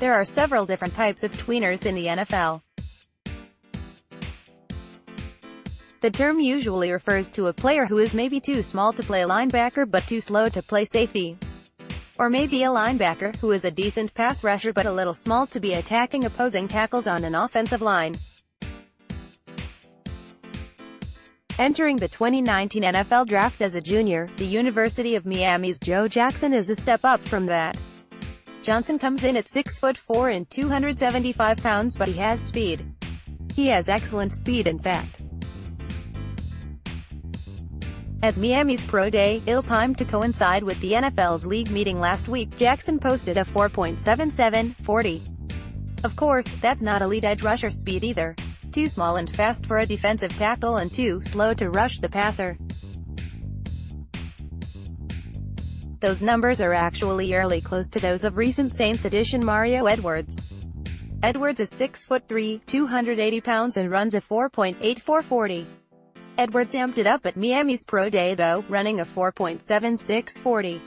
There are several different types of tweeners in the NFL. The term usually refers to a player who is maybe too small to play linebacker but too slow to play safety. Or maybe a linebacker who is a decent pass rusher but a little small to be attacking opposing tackles on an offensive line. Entering the 2019 NFL Draft as a junior, the University of Miami's Joe Jackson is a step up from that. Johnson comes in at 6'4" and 275 pounds, but he has speed. He has excellent speed, in fact. At Miami's Pro Day, ill-timed to coincide with the NFL's league meeting last week, Jackson posted a 4.77 40. Of course, that's not elite edge rusher speed either. Too small and fast for a defensive tackle and too slow to rush the passer. Those numbers are actually eerily close to those of recent Saints addition Mario Edwards. Edwards is 6'3", 280 pounds and runs a 4.84 40. Edwards amped it up at Miami's Pro Day though, running a 4.76 40.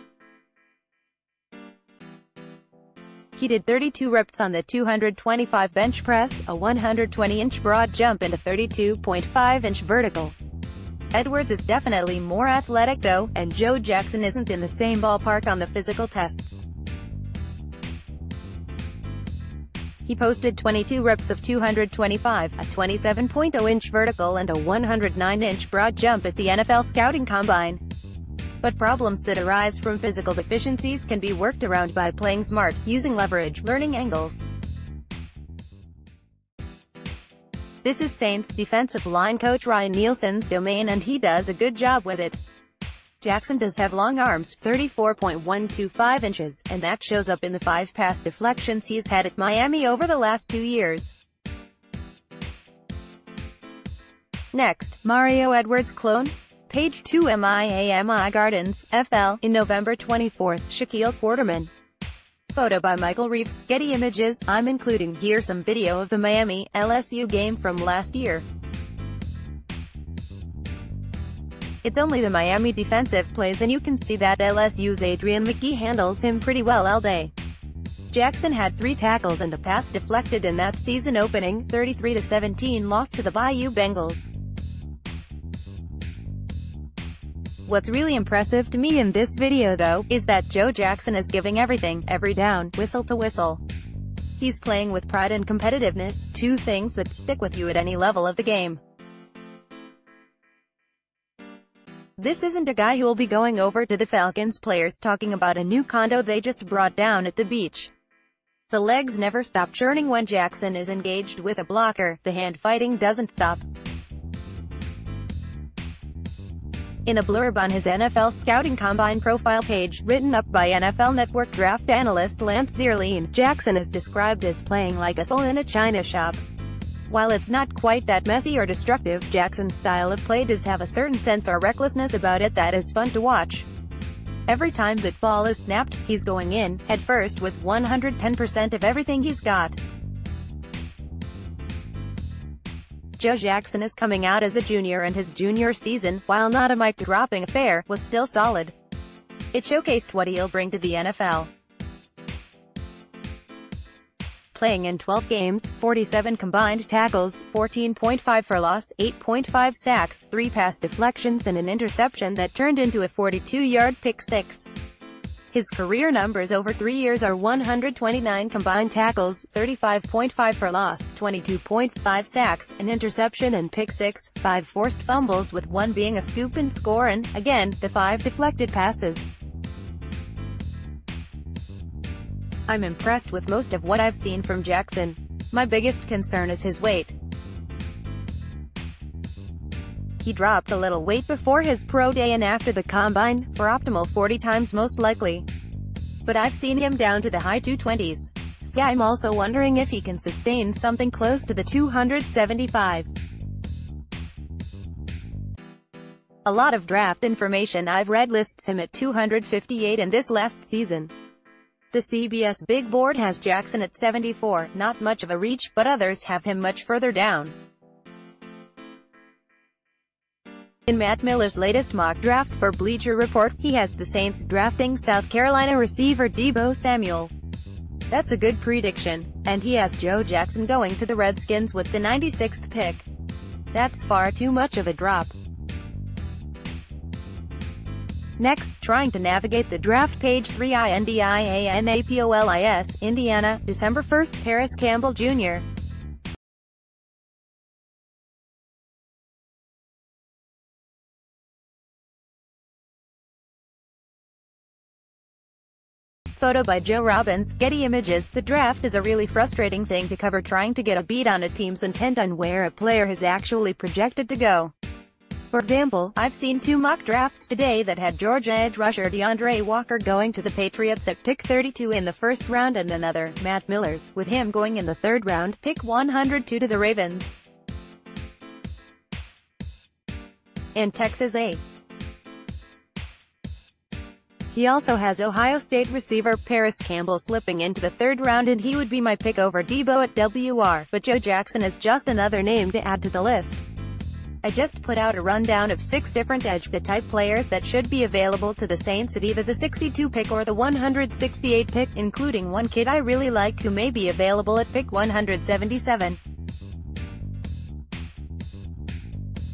He did 32 reps on the 225 bench press, a 120-inch broad jump and a 32.5-inch vertical. Edwards is definitely more athletic though, and Joe Jackson isn't in the same ballpark on the physical tests. He posted 22 reps of 225, a 27.0-inch vertical and a 109-inch broad jump at the NFL Scouting Combine. But problems that arise from physical deficiencies can be worked around by playing smart, using leverage, learning angles. This is Saints defensive line coach Ryan Nielsen's domain and he does a good job with it. Jackson does have long arms, 34.125 inches, and that shows up in the 5 pass deflections he's had at Miami over the last 2 years. Next, Mario Edwards clone? Page 2 Miami Gardens, FL, in November 24, Shaquille Quarterman. Photo by Michael Reeves, Getty Images. I'm including here some video of the Miami, LSU game from last year. It's only the Miami defensive plays and you can see that LSU's Adrian McGee handles him pretty well all day. Jackson had 3 tackles and a pass deflected in that season opening, 33-17 loss to the Bayou Bengals. What's really impressive to me in this video though, is that Joe Jackson is giving everything, every down, whistle to whistle. He's playing with pride and competitiveness, 2 things that stick with you at any level of the game. This isn't a guy who will be going over to the Falcons players talking about a new condo they just brought down at the beach. The legs never stop churning when Jackson is engaged with a blocker, the hand fighting doesn't stop. In a blurb on his NFL Scouting Combine profile page, written up by NFL Network draft analyst Lance Zierlein, Jackson is described as playing like a bull in a china shop. While it's not quite that messy or destructive, Jackson's style of play does have a certain sense or recklessness about it that is fun to watch. Every time that ball is snapped, he's going in, head first with 110% of everything he's got. Joe Jackson is coming out as a junior and his junior season, while not a mic-dropping affair, was still solid. It showcased what he'll bring to the NFL. Playing in 12 games, 47 combined tackles, 14.5 for loss, 8.5 sacks, 3 pass deflections and an interception that turned into a 42-yard pick six. His career numbers over 3 years are 129 combined tackles, 35.5 for loss, 22.5 sacks, an interception and pick six, 5 forced fumbles with 1 being a scoop and score and, again, the 5 deflected passes. I'm impressed with most of what I've seen from Jackson. My biggest concern is his weight. He dropped a little weight before his pro day and after the combine, for optimal 40 times most likely. But I've seen him down to the high 220s. So I'm also wondering if he can sustain something close to the 275. A lot of draft information I've read lists him at 258 in this last season. The CBS Big Board has Jackson at 74, not much of a reach, but others have him much further down. In Matt Miller's latest mock draft for Bleacher Report, he has the Saints drafting South Carolina receiver Deebo Samuel. That's a good prediction. And he has Joe Jackson going to the Redskins with the 96th pick. That's far too much of a drop. Next, trying to navigate the draft page 3 Indianapolis, Indiana, December 1st, Paris Campbell Jr. Photo by Joe Robbins, Getty Images. The draft is a really frustrating thing to cover, trying to get a beat on a team's intent on where a player is actually projected to go. For example, I've seen 2 mock drafts today that had Georgia edge rusher DeAndre Walker going to the Patriots at pick 32 in the first round, and another, Matt Miller's, with him going in the 3rd round, pick 102 to the Ravens. And Texas A. He also has Ohio State receiver Paris Campbell slipping into the 3rd round, and he would be my pick over Debo at WR, but Joe Jackson is just another name to add to the list. I just put out a rundown of 6 different edge-type players that should be available to the Saints at either the 62 pick or the 168 pick, including one kid I really like who may be available at pick 177.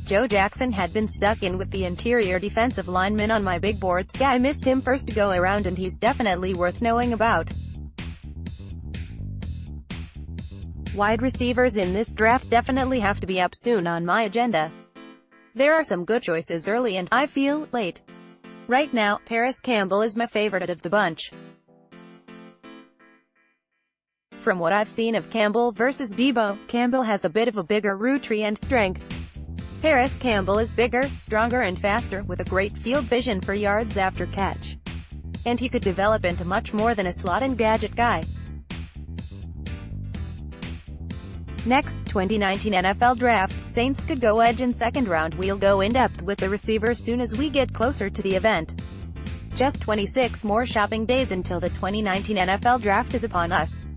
Joe Jackson had been stuck in with the interior defensive lineman on my big board, so I missed him first go around, and he's definitely worth knowing about. Wide receivers in this draft definitely have to be up soon on my agenda. There are some good choices early and, I feel, late. Right now, Paris Campbell is my favorite out of the bunch. From what I've seen of Campbell versus Debo, Campbell has a bit of a bigger route tree and strength. Paris Campbell is bigger, stronger and faster, with a great field vision for yards after catch. And he could develop into much more than a slot and gadget guy. Next, 2019 NFL Draft. Saints could go edge in 2nd round. We'll go in-depth with the receivers soon as we get closer to the event. Just 26 more shopping days until the 2019 NFL Draft is upon us.